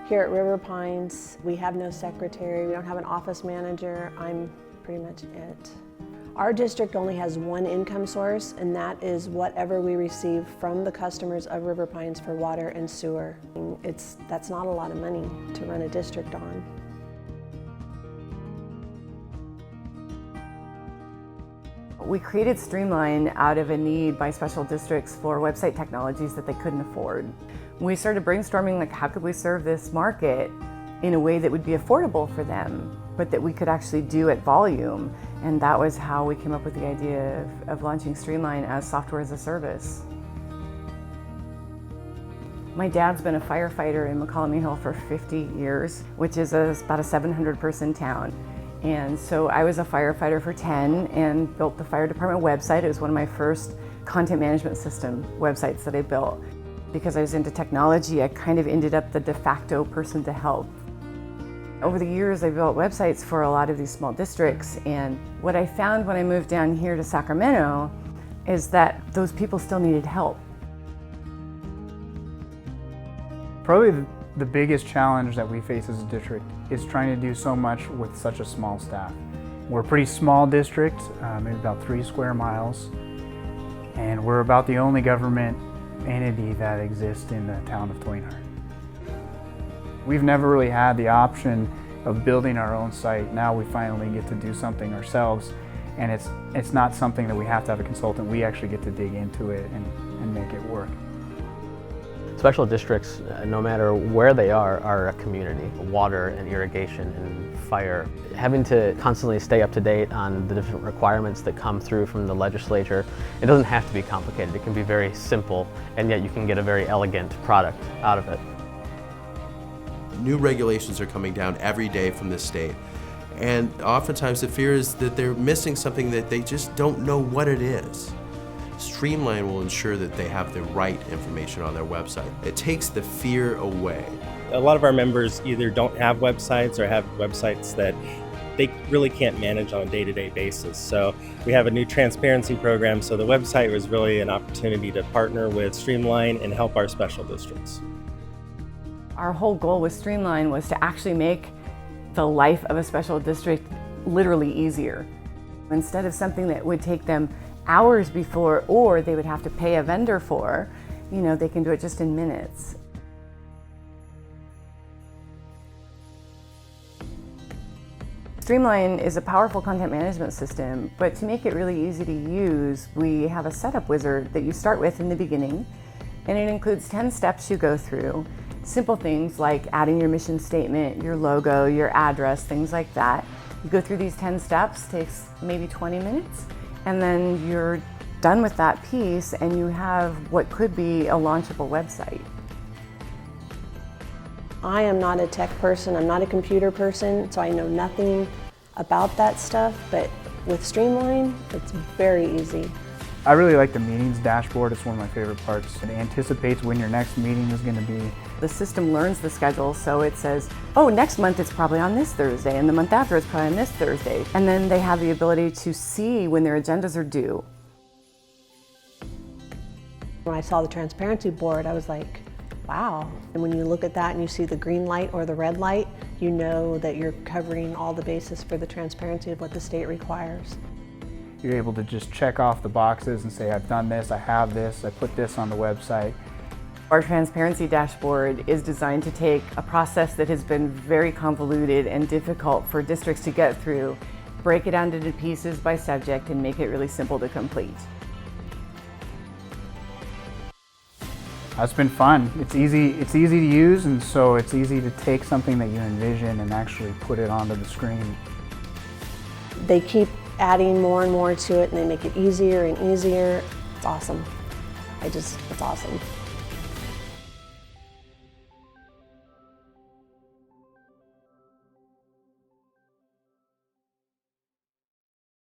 Here at River Pines, we have no secretary, we don't have an office manager. I'm pretty much it. Our district only has one income source, and that is whatever we receive from the customers of River Pines for water and sewer. That's not a lot of money to run a district on. We created Streamline out of a need by special districts for website technologies that they couldn't afford. We started brainstorming, like, how could we serve this market in a way that would be affordable for them, but that we could actually do at volume. And that was how we came up with the idea of launching Streamline as software as a service. My dad's been a firefighter in McCallum Hill for 50 years, which is about a 700-person town. And so I was a firefighter for 10 and built the fire department website. It was one of my first content management system websites that I built. Because I was into technology, I kind of ended up the de facto person to help. Over the years, I built websites for a lot of these small districts, and what I found when I moved down here to Sacramento is that those people still needed help. Probably the biggest challenge that we face as a district is trying to do so much with such a small staff. We're a pretty small district, maybe about 3 square miles, and we're about the only government entity that exists in the town of Twainhart. We've never really had the option of building our own site. Now we finally get to do something ourselves, and it's not something that we have to have a consultant. We actually get to dig into it and make it work. Special districts, no matter where they are a community. Water and irrigation and fire. Having to constantly stay up to date on the different requirements that come through from the legislature, it doesn't have to be complicated. It can be very simple, and yet you can get a very elegant product out of it. New regulations are coming down every day from the state, and oftentimes the fear is that they're missing something that they just don't know what it is. Streamline will ensure that they have the right information on their website. It takes the fear away. A lot of our members either don't have websites or have websites that they really can't manage on a day-to-day basis. So we have a new transparency program, so the website was really an opportunity to partner with Streamline and help our special districts. Our whole goal with Streamline was to actually make the life of a special district literally easier. Instead of something that would take them hours before, or they would have to pay a vendor for, they can do it just in minutes. Streamline is a powerful content management system, but to make it really easy to use, we have a setup wizard that you start with in the beginning, and it includes 10 steps you go through. Simple things like adding your mission statement, your logo, your address, things like that. You go through these 10 steps, takes maybe 20 minutes, and then you're done with that piece and you have what could be a launchable website. I am not a tech person, I'm not a computer person, so I know nothing about that stuff, but with Streamline, it's very easy. I really like the meetings dashboard. It's one of my favorite parts. It anticipates when your next meeting is going to be. The system learns the schedule, so it says, oh, next month it's probably on this Thursday, and the month after it's probably on this Thursday. And then they have the ability to see when their agendas are due. When I saw the transparency board, I was like, wow. And when you look at that and you see the green light or the red light, you know that you're covering all the bases for the transparency of what the state requires. You're able to just check off the boxes and say, I've done this, I have this, I put this on the website. Our transparency dashboard is designed to take a process that has been very convoluted and difficult for districts to get through, break it down into pieces by subject, and make it really simple to complete. It's been fun. It's easy to use, and so it's easy to take something that you envision and actually put it onto the screen. They keep adding more and more to it, and they make it easier and easier. It's awesome. It's awesome.